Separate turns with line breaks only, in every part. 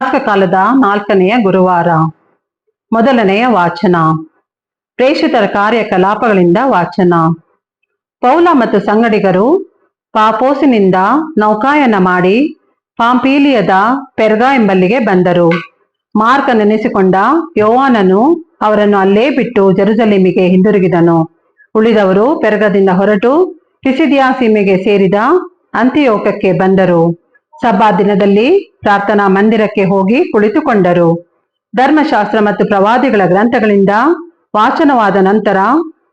ಕಾಲದ 4ನೆಯ ಗುರುವಾರ. ಮೊದಲನೆಯ ವಾಚನ. ಪ್ರೇಷಿತರ ಕಾರ್ಯಕಲಾಪಗಳಿಂದ ವಾಚನ. ಪೌಲ ಮತ್ತು ಸಂಗಡಿಗರು ಪಾಪೋಸಿನಿಂದ ನೌಕಾಯನ ಮಾಡಿ ಪಾಂಪೀಲಿಯದ ಪೆರ್ಗಾ ಎಂಬಲ್ಲಿಗೆ ಬಂದರು. ಮಾರ್ಕ ನೆನೆಸಿಕೊಂಡ ಯೋವಾನನು ಅವರನ್ನು ಅಲ್ಲೇ ಬಿಟ್ಟು ಜೆರುಸಲೇಮಿಗೆ ಹಿಂದಿರುಗಿದನು. ಉಳಿದವರು ಪೆರ್ಗದಿಂದ ಹೊರಟು ಪಿಸಿದಿಯಾ ಸೀಮೆಗೆ ಸೇರಿದ ಅಂತಿಯೋಕ್ಯಕ್ಕೆ ಬಂದರು. ಸಬ್ಬಾ ದಿನದಲ್ಲಿ ಪ್ರಾರ್ಥನಾ ಮಂದಿರಕ್ಕೆ ಹೋಗಿ ಕುಳಿತುಕೊಂಡರು. ಧರ್ಮಶಾಸ್ತ್ರ ಮತ್ತು ಪ್ರವಾದಿಗಳ ಗ್ರಂಥಗಳಿಂದ ವಾಚನವಾದ ನಂತರ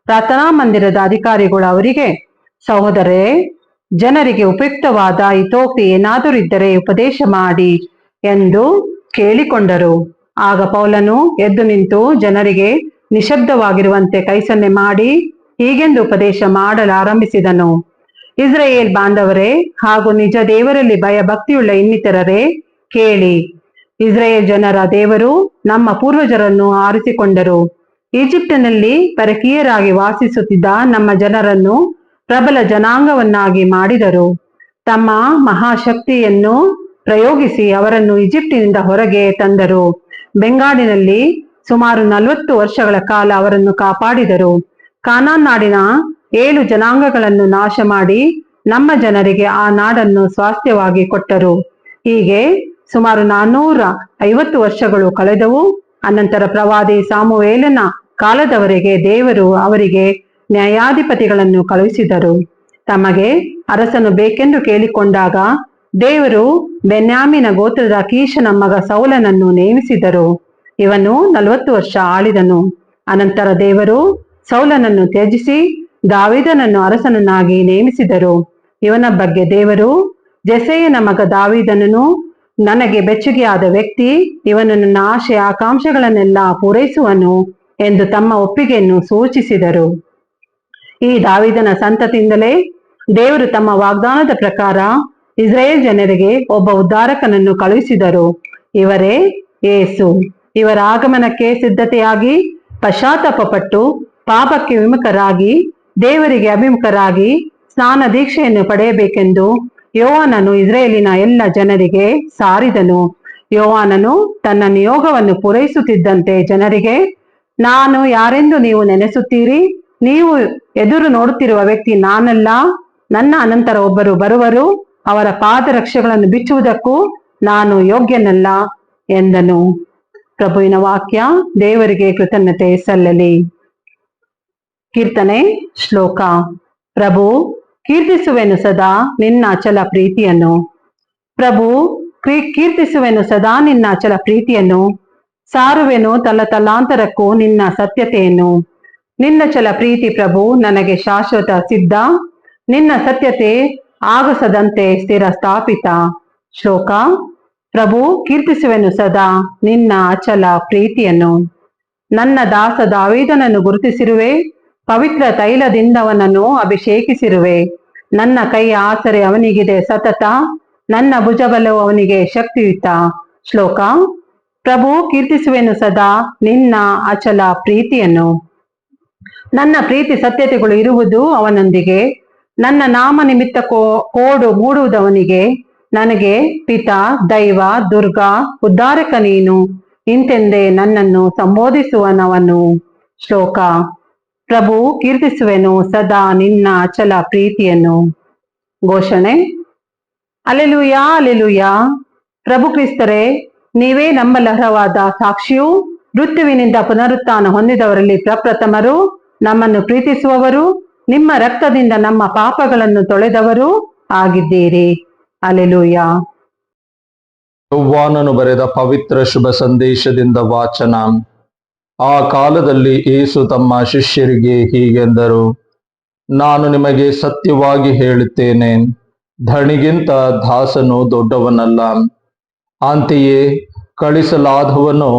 ಪ್ರಾರ್ಥನಾ ಮಂದಿರದ ಅಧಿಕಾರಿಗಳು ಅವರಿಗೆ, ಸಹೋದರರೇ, ಜನರಿಗೆ ಉಪಯುಕ್ತವಾದ ಹಿತೋಕ್ತಿ ಏನಾದರೂ ಇದ್ದರೆ ಉಪದೇಶ ಮಾಡಿ ಎಂದು ಕೇಳಿಕೊಂಡರು. ಆಗ ಪೌಲನು ಎದ್ದು ನಿಂತು ಜನರಿಗೆ ನಿಶಬ್ದವಾಗಿರುವಂತೆ ಕೈಸನ್ನೆ ಮಾಡಿ ಹೀಗೆಂದು ಉಪದೇಶ ಮಾಡಲಾರಂಭಿಸಿದನು. ಇಸ್ರಾಯೇಲ್ ಬಾಂಧವರೇ ಹಾಗೂ ನಿಜ ದೇವರಲ್ಲಿ ಭಯ ಭಕ್ತಿಯುಳ್ಳ ಇನ್ನಿತರರೇ, ಕೇಳಿ. ಇಸ್ರಾಯೇಲ್ ಜನರ ದೇವರು ನಮ್ಮ ಪೂರ್ವಜರನ್ನು ಆರಿಸಿಕೊಂಡರು. ಈಜಿಪ್ಟಿನಲ್ಲಿ ಪರಕೀಯರಾಗಿ ವಾಸಿಸುತ್ತಿದ್ದ ನಮ್ಮ ಜನರನ್ನು ಪ್ರಬಲ ಜನಾಂಗವನ್ನಾಗಿ ಮಾಡಿದರು. ತಮ್ಮ ಮಹಾಶಕ್ತಿಯನ್ನು ಪ್ರಯೋಗಿಸಿ ಅವರನ್ನು ಈಜಿಪ್ಟಿನಿಂದ ಹೊರಗೆ ತಂದರು. ಬೆಂಗಾಡಿನಲ್ಲಿ ಸುಮಾರು 40 ವರ್ಷಗಳ ಕಾಲ ಅವರನ್ನು ಕಾಪಾಡಿದರು. ಕಾನಾನ್ ನಾಡಿನ 7 ಜನಾಂಗಗಳನ್ನು ನಾಶ ಮಾಡಿ ನಮ್ಮ ಜನರಿಗೆ ಆ ನಾಡನ್ನು ಸ್ವಾಸ್ಥ್ಯವಾಗಿ ಕೊಟ್ಟರು. ಹೀಗೆ ಸುಮಾರು 450 ವರ್ಷಗಳು ಕಳೆದವು. ಅನಂತರ ಪ್ರವಾದಿ ಸಾಮುವೇಲನ ಕಾಲದವರೆಗೆ ದೇವರು ಅವರಿಗೆ ನ್ಯಾಯಾಧಿಪತಿಗಳನ್ನು ಕಳುಹಿಸಿದರು. ತಮಗೆ ಅರಸನು ಬೇಕೆಂದು ಕೇಳಿಕೊಂಡಾಗ ದೇವರು ಬೆನ್ಯಾಮಿನ ಗೋತ್ರದ ಕೀಷನ ಮಗ ಸೌಲನನ್ನು ನೇಮಿಸಿದರು. ಇವನು 40 ವರ್ಷ ಆಳಿದನು. ಅನಂತರ ದೇವರು ಸೌಲನನ್ನು ತ್ಯಜಿಸಿ ದಾವೀದನನ್ನು ಅರಸನನ್ನಾಗಿ ನೇಮಿಸಿದರು. ಇವನ ಬಗ್ಗೆ ದೇವರು, ಜೆಸೆಯನ ಮಗ ದಾವೀದನನು ನನಗೆ ಬೆಚ್ಚಗೆಯಾದ ವ್ಯಕ್ತಿ, ಇವನು ನನ್ನ ಆಶೆ ಆಕಾಂಕ್ಷೆಗಳನ್ನೆಲ್ಲ ಪೂರೈಸುವನು ಎಂದು ತಮ್ಮ ಒಪ್ಪಿಗೆಯನ್ನು ಸೂಚಿಸಿದರು. ಈ ದಾವೀದನ ಸಂತತಿಯಿಂದಲೇ ದೇವರು ತಮ್ಮ ವಾಗ್ದಾನದ ಪ್ರಕಾರ ಇಸ್ರಾಯೇಲ್ ಜನರಿಗೆ ಒಬ್ಬ ಉದ್ಧಾರಕನನ್ನು ಕಳುಹಿಸಿದರು. ಇವರೇ ಯೇಸು. ಇವರ ಆಗಮನಕ್ಕೆ ಸಿದ್ಧತೆಯಾಗಿ ಪಶ್ಚಾತ್ತಾಪಪಟ್ಟು ಪಾಪಕ್ಕೆ ವಿಮುಖರಾಗಿ ದೇವರಿಗೆ ಅಭಿಮುಖರಾಗಿ ಸ್ನಾನ ದೀಕ್ಷೆಯನ್ನು ಪಡೆಯಬೇಕೆಂದು ಯೋವಾನನು ಇಸ್ರಾಯೇಲಿನ ಎಲ್ಲ ಜನರಿಗೆ ಸಾರಿದನು. ಯೋವಾನನು ತನ್ನ ನಿಯೋಗವನ್ನು ಪೂರೈಸುತ್ತಿದ್ದಂತೆ ಜನರಿಗೆ, ನಾನು ಯಾರೆಂದು ನೀವು ನೆನೆಸುತ್ತೀರಿ? ನೀವು ಎದುರು ನೋಡುತ್ತಿರುವ ವ್ಯಕ್ತಿ ನಾನಲ್ಲ, ನನ್ನ ಅನಂತರ ಒಬ್ಬರು ಬರುವರು, ಅವರ ಪಾದರಕ್ಷೆಗಳನ್ನು ಬಿಚ್ಚುವುದಕ್ಕೂ ನಾನು ಯೋಗ್ಯನಲ್ಲ ಎಂದನು. ಪ್ರಭುವಿನ ವಾಕ್ಯ. ದೇವರಿಗೆ ಕೃತಜ್ಞತೆ ಸಲ್ಲಲಿ. ಕೀರ್ತನೆ. ಶ್ಲೋಕ. ಪ್ರಭು, ಕೀರ್ತಿಸುವೆನು ಸದಾ ನಿನ್ನ ಅಚಲ ಪ್ರೀತಿಯನ್ನು. ಪ್ರಭು, ಕೀರ್ತಿಸುವೆನು ಸದಾ ನಿನ್ನ ಅಚಲ ಪ್ರೀತಿಯನ್ನು. ಸಾರುವೆನು ತಲತಲಾಂತರಕ್ಕೂ ನಿನ್ನ ಸತ್ಯತೆಯನ್ನು. ನಿನ್ನ ಚಲ ಪ್ರೀತಿ ಪ್ರಭು ನನಗೆ ಶಾಶ್ವತ ಸಿದ್ಧ, ನಿನ್ನ ಸತ್ಯತೆ ಆಗಸದಂತೆ ಸ್ಥಿರ ಸ್ಥಾಪಿತ. ಶ್ಲೋಕ. ಪ್ರಭು, ಕೀರ್ತಿಸುವೆನು ಸದಾ ನಿನ್ನ ಅಚಲ ಪ್ರೀತಿಯನ್ನು. ನನ್ನ ದಾಸ ದಾವೀದನನ್ನು ಗುರುತಿಸಿರುವೆ, ಪವಿತ್ರ ತೈಲದಿಂದವನನ್ನು ಅಭಿಷೇಕಿಸಿರುವೆ. ನನ್ನ ಕೈಯ ಆಸರೆ ಅವನಿಗಿದೆ ಸತತ, ನನ್ನ ಭುಜಬಲವು ಅವನಿಗೆ ಶಕ್ತಿಯುತ. ಶ್ಲೋಕ. ಪ್ರಭು, ಕೀರ್ತಿಸುವೆನು ಸದಾ ನಿನ್ನ ಅಚಲ ಪ್ರೀತಿಯನ್ನು. ನನ್ನ ಪ್ರೀತಿ ಸತ್ಯತೆಗಳು ಇರುವುದು ಅವನೊಂದಿಗೆ, ನನ್ನ ನಾಮ ನಿಮಿತ್ತ ಕೋಡು ಮೂಡುವುದವನಿಗೆ. ನನಗೆ ಪಿತಾ, ದೈವ, ದುರ್ಗ, ಉದ್ಧಾರಕ ನೀನು ಇಂತೆಂದೇ ನನ್ನನ್ನು ಸಂಬೋಧಿಸುವನವನು. ಶ್ಲೋಕ. ಪ್ರಭು, ಕೀರ್ತಿಸುವೆನು ಸದಾ ನಿನ್ನ ಅಚಲ ಪ್ರೀತಿಯನ್ನು. ಘೋಷಣೆ. Hallelujah, hallelujah. ಪ್ರಭು ಕ್ರಿಸ್ತರೇ, ನೀವೇ ನಂಬಲರ್ಹವಾದ ಸಾಕ್ಷಿಯೂ ಮೃತ್ಯುವಿನಿಂದ ಪುನರುತ್ಥಾನ ಹೊಂದಿದವರಲ್ಲಿ ಪ್ರಪ್ರಥಮರು, ನಮ್ಮನ್ನು ಪ್ರೀತಿಸುವವರು, ನಿಮ್ಮ ರಕ್ತದಿಂದ ನಮ್ಮ ಪಾಪಗಳನ್ನು ತೊಳೆದವರು ಆಗಿದ್ದೀರಿ. ಅಲೆಲುಯಾ.
ಯೋವಾನನು ಬರೆದ ಪವಿತ್ರ ಶುಭ ಸಂದೇಶದಿಂದ ವಾಚನ. ಆ ಕಾಲದಲ್ಲಿ ಯೇಸು ತಮ್ಮ ಶಿಷ್ಯರಿಗೆ ಹೀಗೆಂದರು, ನಾನು ನಿಮಗೆ ಸತ್ಯವಾಗಿ ಹೇಳುತ್ತೇನೆ, ಧಣಿಗಿಂತ ದಾಸನು ದೊಡ್ಡವನಲ್ಲ, ಅಂತೆಯೇ ಕಳಿಸಲಾದವನು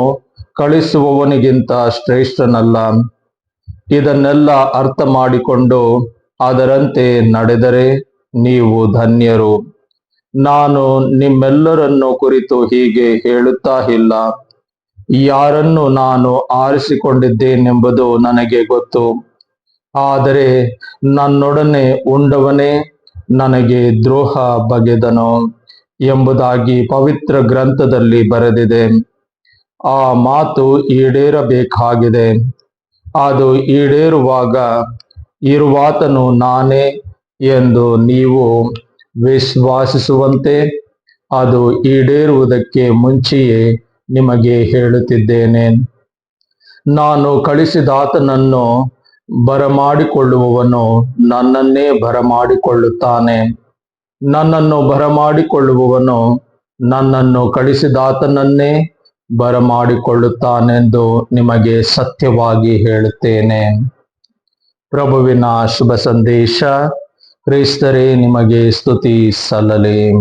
ಕಳಿಸುವವನಿಗಿಂತ ಶ್ರೇಷ್ಠನಲ್ಲ. ಇದನ್ನೆಲ್ಲ ಅರ್ಥ ಮಾಡಿಕೊಂಡು ಅದರಂತೆ ನಡೆದರೆ ನೀವು ಧನ್ಯರು. ನಾನು ನಿಮ್ಮೆಲ್ಲರನ್ನು ಕುರಿತು ಹೀಗೆ ಹೇಳುತ್ತಾ ಇಲ್ಲ, ಯಾರನ್ನು ನಾನು ಆರಿಸಿಕೊಂಡಿದ್ದೇನೆಂಬುದು ನನಗೆ ಗೊತ್ತು. ಆದರೆ ನನ್ನೊಡನೆ ಉಂಡವನೇ ನನಗೆ ದ್ರೋಹ ಬಗೆದನು. ಎಂಬುದಾಗಿ ಪವಿತ್ರ ಗ್ರಂಥದಲ್ಲಿ ಬರೆದಿದೆ. ಆ ಮಾತು ಈಡೇರಬೇಕಾಗಿದೆ. ಅದು ಈಡೇರುವಾಗ ಇರುವಾತನು ನಾನೇ ಎಂದು ನೀವು ವಿಶ್ವಾಸಿಸುವಂತೆ ಅದು ಈಡೇರುವುದಕ್ಕೆ ಮುಂಚೆಯೇ ನಿಮಗೆ ಹೇಳುತ್ತಿದ್ದೇನೆ. ನಾನು ಕಳಿಸಿದಾತನನ್ನು ಬರಮಾಡಿಕೊಳ್ಳುವವನು ನನ್ನನ್ನೇ ಬರಮಾಡಿಕೊಳ್ಳುತ್ತಾನೆ. ನನ್ನನ್ನು ಬರಮಾಡಿಕೊಳ್ಳುವವನು ನನ್ನನ್ನು ಕಳಿಸಿದಾತನನ್ನೇ ಬರಮಾಡಿಕೊಳ್ಳುತ್ತಾನೆಂದು ನಿಮಗೆ ಸತ್ಯವಾಗಿ ಹೇಳುತ್ತೇನೆ. ಪ್ರಭುವಿನ ಶುಭ ಸಂದೇಶ. ಕ್ರಿಸ್ತರೇ ನಿಮಗೆ ಸ್ತುತಿ ಸಲ್ಲಲಿ.